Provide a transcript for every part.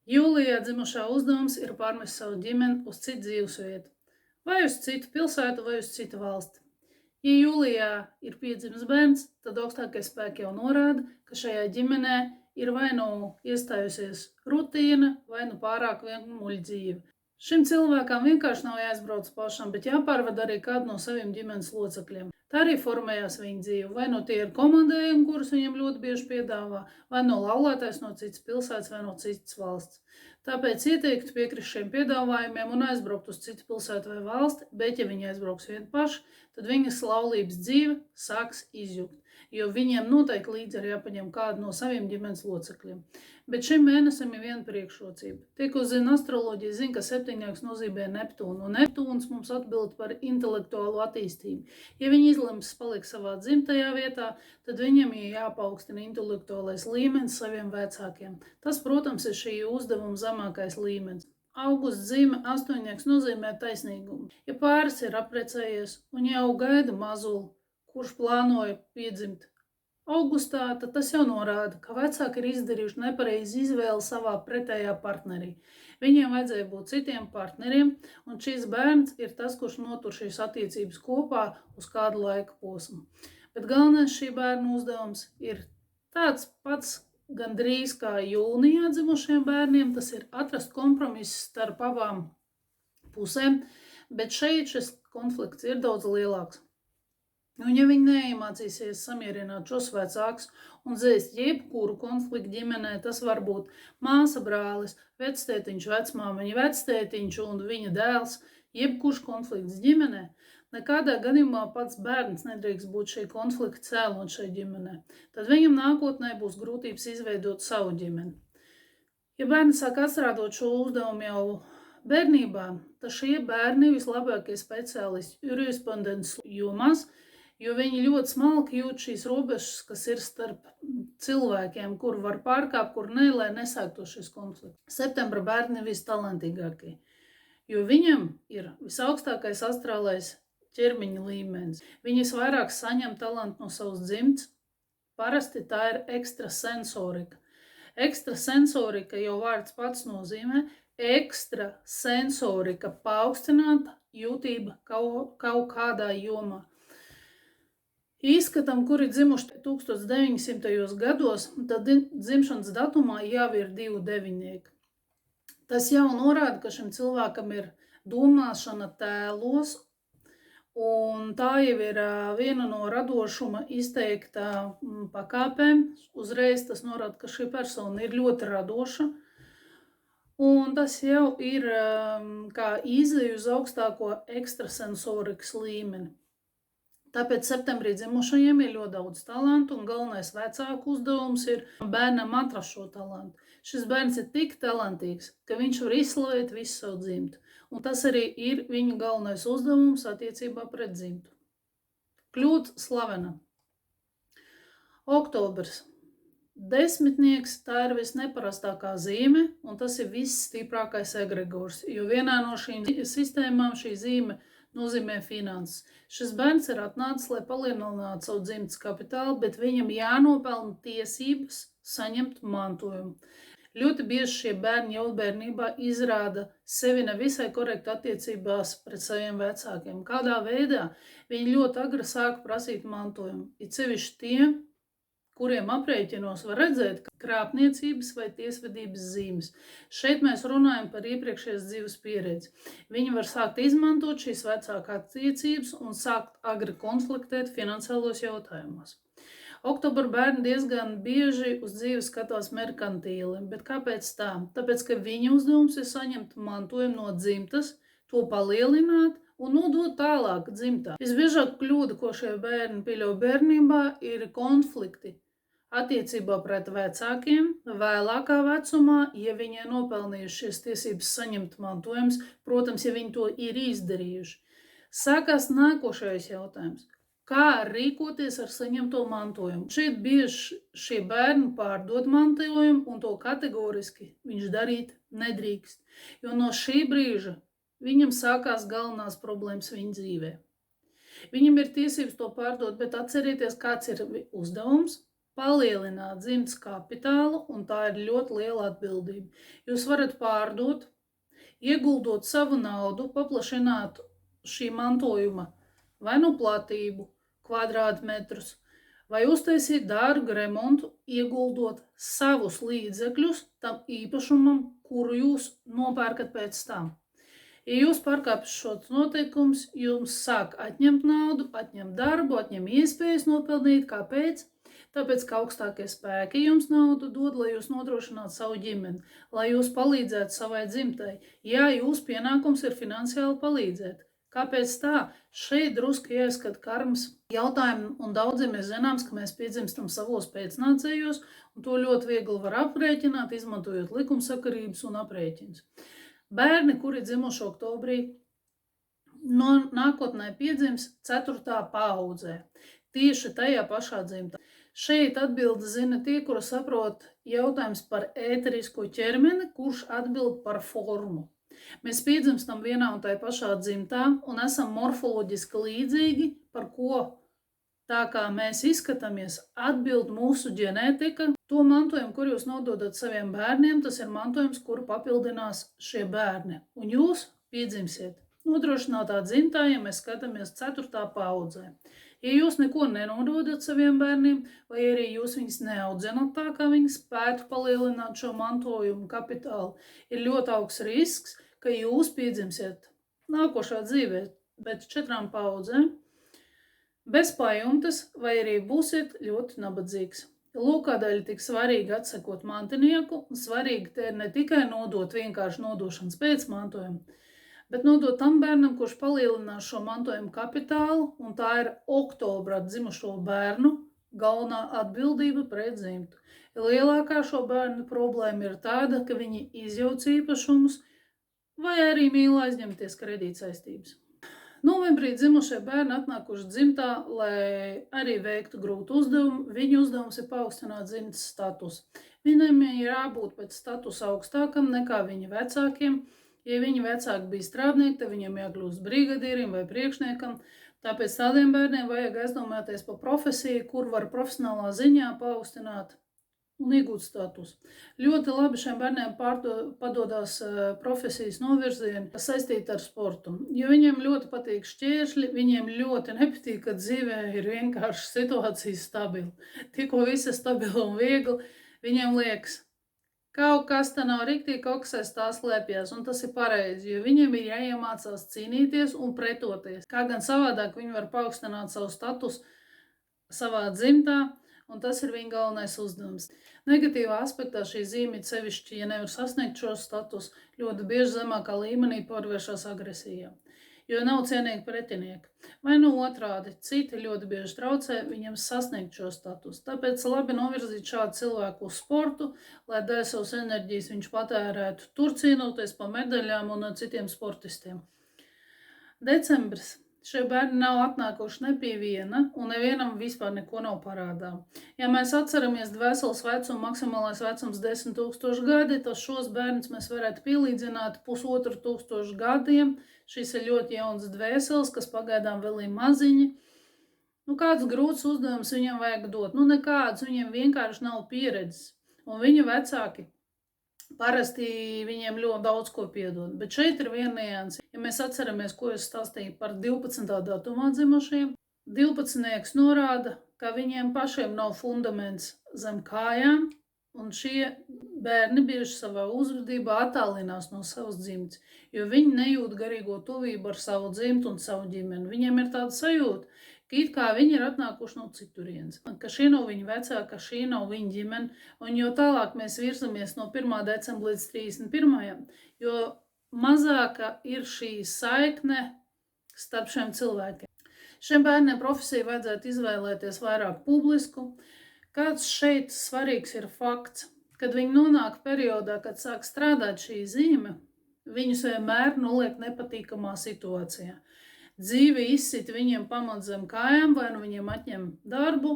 Jūlijā dzimušā uzdevums ir pārmest savu ģimeni uz citu dzīvesvietu, vai uz citu pilsētu, vai uz citu valsti. Ja jūlijā ir piedzimis bērns, tad augstākie spēki jau norāda, ka šajā ģimenē ir vai nu iestājusies rutīna, vai nu pārāk vienmuļa dzīve. Šim cilvēkam vienkārši nav jāizbrauc pašam, bet jāpārvada arī kādu no saviem ģimenes locekļiem. Tā arī formējās viņa dzīve. Vai no tie ir komandējumi, kurus viņam ļoti bieži piedāvā, vai no laulātais no citas pilsētas, vai no citas valsts. Tāpēc ieteiktu piekrist šiem piedāvājumiem un aizbraukt uz citu pilsētu vai valsti, bet ja viņi aizbrauks vieni paši, tad viņas laulības dzīve sāks izjukt, jo viņiem noteikti līdzi arī jāpaņem kādu no saviem ģimenes locekļiem. Bet šim mēnesim ir viena priekšrocība. Tie, ko zina astroloģija, zina, ka septiņnieks nozīmē Neptūnu, un Neptūns mums atbild par intelektuālu attīstību. Ja viņi izlems palikt savā dzimtajā vietā, tad viņam ir jāpaukstina intelektuālais līmenis saviem vecākiem. Tas, protams, ir šī uzdevuma zemākais līmenis. Augusts zīme astoņnieks nozīmē taisnīgumu. Ja pāris ir apprecējies un jau gaida mazuli, kurš plānoja piedzimt augustā, tad tas jau norāda, ka vecāki ir izdarījuši nepareizi izvēli savā pretējā partnerī. Viņiem vajadzēja būt citiem partneriem, un šis bērns ir tas, kurš notur šīs attiecības kopā uz kādu laika posmu. Bet galvenais šī bērna uzdevums ir tāds pats gandrīz kā jūnijā dzimušiem bērniem, tas ir atrast kompromisu starp abām pusēm, bet šeit šis konflikts ir daudz lielāks. Un ja viņi neiemācīsies samierināt šos vecākus un dzēst jebkuru konfliktu ģimenē, tas var būt māsa, brālis, vectētiņš, vecmāmiņa, vectētiņš un viņa dēls, jebkurš konflikts ģimenē, nekādā gadījumā pats bērns nedrīkst būt šī konflikta cēlonis šai ģimenē. Tad viņam nākotnē būs grūtības izveidot savu ģimeni. Ja bērni sāk atstrādot šo uzdevumu jau bērnībā, tad šie bērni vislabākie speciālisti jurisprudences jomās, jo viņi ļoti smalki jūt šīs robežas, kas ir starp cilvēkiem, kur var pārkāpt, kur ne, lai nesāktu šis konflikts. Septembra bērni ir vistalantīgākie, jo viņam ir visaugstākais astrālais ķermeņa līmenis. Viņi visvairāk saņem talantu no savas dzimtes. Parasti tā ir ekstrasensorika. Ekstrasensorika jau vārds pats nozīmē ekstrasensorika, paaugstināta jūtība kaut kādā jomā. Izskatam, kuri dzimuši 1900. gados, tad dzimšanas datumā jau ir 2 devinieki. Tas jau norāda, ka šim cilvēkam ir domāšana tēlos, un tā jau ir viena no radošuma izteikta pakāpēm. Uzreiz tas norāda, ka šī persona ir ļoti radoša, un tas jau ir kā izēja uz augstāko ekstrasensorikas līmeni. Tāpēc septembrī dzimušajiem ir ļoti daudz talantu, un galvenais vecāku uzdevums ir bērnam atrast šo talantu. Šis bērns ir tik talantīgs, ka viņš var izslavēt visu savu dzimtu, un tas arī ir viņa galvenais uzdevums attiecībā pret dzimtu. Kļūt slavena. Oktobrs. Desmitnieks, tā ir visneparastākā zīme, un tas ir viss stiprākais egregors, jo vienā no šīm sistēmām šī zīme nozīmē finanses. Šis bērns ir atnācis, lai palielinātu savu dzimtes kapitālu, bet viņam jānopelna tiesības saņemt mantojumu. Ļoti bieži šie bērni jau bērnībā izrāda sevi nevisai korekti attiecībās pret saviem vecākiem. Kādā veidā viņi ļoti agri sāk prasīt mantojumu. It sevišķi tiem, kuriem aprēķinos var redzēt krāpniecības vai tiesvedības zīmes. Šeit mēs runājam par iepriekšējās dzīves pieredzi. Viņi var sākt izmantot šīs vecāka attiecības un sākt agri konfliktēt finansiālos jautājumos. Oktobra bērni diezgan bieži uz dzīvi skatās merkantīli, bet kāpēc tā? Tāpēc, ka viņa uzdevums ir saņemt mantojumu no dzimtas, to palielināt un nodot tālāk dzimtā. Visbiežāk kļūda, ko šie bērni pieļauj bērnībā, ir konflikti attiecībā pret vecākiem vēlākā vecumā, ja viņi ir nopelnījušies tiesības saņemt mantojumus, protams, ja viņi to ir izdarījuši. Sākās nākošais jautājums. Kā rīkoties ar saņemto mantojumu? Šeit bieži šie bērni pārdod mantojumu, un to kategoriski viņš darīt nedrīkst, jo no šī brīža viņam sākās galvenās problēmas viņa dzīvē. Viņam ir tiesības to pārdot, bet atcerieties, kāds ir uzdevums. palielināt dzimtas kapitālu, un tā ir ļoti liela atbildība. Jūs varat pārdot, ieguldot savu naudu, paplašināt šī mantojuma vai nu platību, kvadrātmetrus, vai uztaisīt dārgu remontu, ieguldot savus līdzekļus tam īpašumam, kuru jūs nopērkat pēc tam. Ja jūs pārkāpjat šos noteikumus, jums sāk atņemt naudu, atņemt darbu, atņemt iespējas nopelnīt. Kāpēc? Tāpēc, ka augstākie spēki jums naudu dod, lai jūs nodrošinātu savu ģimeni, lai jūs palīdzētu savai dzimtai. Jā, jūsu pienākums ir finansiāli palīdzēt. Kāpēc tā? Šeit drusku jāizskat karmas jautājumu, un daudziem ir zināms, ka mēs piedzimstam savos pēcnācējos, un to ļoti viegli var aprēķināt, izmantojot likumsakarības un aprēķinus. Bērni, kuri dzimuši oktobrī, nākotnē piedzims 4. paaudzē, tieši tajā pašā dzimtā. Šeit atbildi zina tie, kuri saprot jautājums par ēterisko ķermeni, kurš atbild par formu. Mēs piedzimstam vienā un tajā pašā dzimtā un esam morfoloģiski līdzīgi, par ko tā kā mēs izskatāmies, atbild mūsu ģenētika. To mantojumu, kur jūs nododat saviem bērniem, tas ir mantojums, kuru papildinās šie bērni. Un jūs piedzimsiet nodrošinātā dzimtā, ja mēs skatāmies 4. paaudzē. Ja jūs neko nenododat saviem bērniem, vai arī jūs viņus neaudzināt tā, kā viņi spētu palielināt šo mantojumu kapitālu, ir ļoti augsts risks, ka jūs piedzimsiet nākošā dzīvē, bet 4 paaudzēm, bez pajumtes, vai arī būsiet ļoti nabadzīgs. Lūk, kādēļ tik svarīgi atsekot mantinieku, un svarīgi te ir ne tikai nodot vienkārši nodošanas pēc mantojumu, bet nodot tam bērnam, kurš palielinās šo mantojumu kapitālu, un tā ir oktobrā dzimušo bērnu galvenā atbildība pret dzimtu. Lielākā šo bērnu problēma ir tāda, ka viņi izjauc īpašumus, vai arī mīl aizņemties kredītsaistības. Novembrī dzimušie bērni atnākuši dzimtā, lai arī veiktu grūtu uzdevumu. Viņu uzdevums ir paaugstināt dzimtas statusu. Viņiem ir jābūt pēc statusa augstākam nekā viņa vecākiem. Ja viņa vecāki bija strādnieki, tad viņiem jākļūst brigadierim vai priekšniekam. Tāpēc tādiem bērniem vajag aizdomāties par profesiju, kur var profesionālā ziņā paaugstināt un iegūt status. Ļoti labi šiem bērniem padodas profesijas novirzieni saistīti ar sportu, jo viņiem ļoti patīk šķēršļi, viņiem ļoti nepatīk, ka dzīvē ir vienkārši situācija stabila. Tikko viss ir stabili un viegli, viņiem liekas, kaut kas te nav riktīgi, kaut kas aiz tā slēpjas, un tas ir pareizi, jo viņiem ir jāiemācās cīnīties un pretoties. Kā gan savādāk viņi var paaugstināt savu statusu savā dzimtā, un tas ir viņa galvenais uzdevums. Negatīvā aspektā šī zīme, sevišķi, ja nevar sasniegt šo status, ļoti bieži zemākā līmenī pārvēršas agresijā, jo nav cienīgi pretinieki. Vai no otrādi, citi ļoti bieži traucē viņam sasniegt šo status. Tāpēc labi novirzīt šādu cilvēku uz sportu, lai daļu savas enerģijas viņš patērētu tur cīnoties pa medaļām un citiem sportistiem. Decembris. Šie bērni nav atnākuši ne pie viena, un nevienam vispār neko nav parādā. Ja mēs atceramies dvēseles vecumu, maksimālais vecums 10 000 gadi, tad šos bērnus mēs varētu pielīdzināt 1500 gadiem. Šis ir ļoti jauns dvēseles, kas pagaidām vēl ir maziņi. Kāds grūts uzdevums viņam vajag dot? Nekāds, viņiem vienkārši nav pieredzes, un viņa vecāki parasti viņiem ļoti daudz ko piedod, bet šeit ir viena nianse. Ja mēs atceramies, ko es stāstīju par 12. datumā dzimušiem, 12. norāda, ka viņiem pašiem nav fundaments zem kājām, un šie bērni bieži savā uzvedībā attālinās no savas dzimtes, jo viņi nejūt garīgo tuvību ar savu dzimtu un savu ģimeni. Viņiem ir tāda sajūta, ka it kā viņi ir atnākuši no citurienes, ka šī nav viņa vecāka, ka šī nav viņa ģimene, un jo tālāk mēs virzamies no 1. decembra līdz 31. jo mazāka ir šī saikne starp šiem cilvēkiem. Šiem bērniem profesiju vajadzētu izvēlēties vairāk publisku. Kāds šeit svarīgs ir fakts, kad viņi nonāk periodā, kad sāk strādāt šī zīme, viņus vienmēr noliek nepatīkamā situācijā. Dzīve izsit viņiem pamat zem kājām, vai nu viņiem atņem darbu,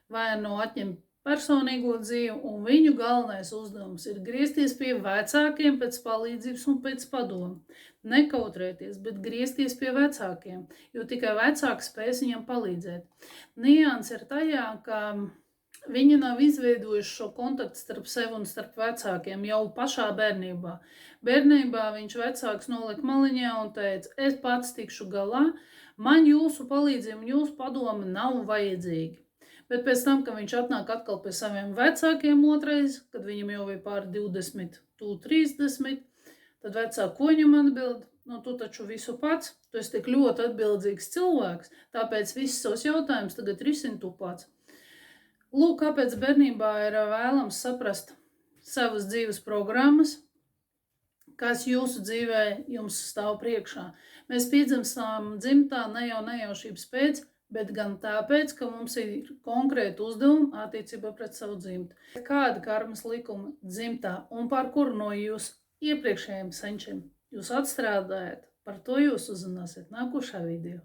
vai nu atņem personīgo dzīvi, un viņu galvenais uzdevums ir griezties pie vecākiem pēc palīdzības un pēc padomu. Nekautrēties, bet griezties pie vecākiem, jo tikai vecāki spēs viņam palīdzēt. Nianse ir tajā, ka Viņi nav izveidojuši šo kontaktu starp sevi un starp vecākiem jau pašā bērnībā. Bērnībā viņš vecāks nolika maliņā un teica, es pats tikšu galā, man jūsu palīdzība un jūsu padoma nav vajadzīgi. Bet pēc tam, kad viņš atnāk atkal pie saviem vecākiem otrais, kad viņam jau bija pār 20, 30, tad vecāki ko viņam atbild? Nu, tu taču visu pats, tu esi tik ļoti atbildīgs cilvēks, tāpēc visus savus jautājumus tagad risini tu pats. Lūk, kāpēc bērnībā ir vēlams saprast savas dzīves programmas, kas jūsu dzīvē jums stāv priekšā. Mēs piedzimstām dzimtā ne jau nejaušības pēc, bet gan tāpēc, ka mums ir konkrēti uzdevumi attiecībā pret savu dzimtu. Kādi karmas likumi dzimtā un par kuru no jūsu iepriekšējiem senčiem jūs atstrādājat, par to jūs uzzināsiet nākošā video.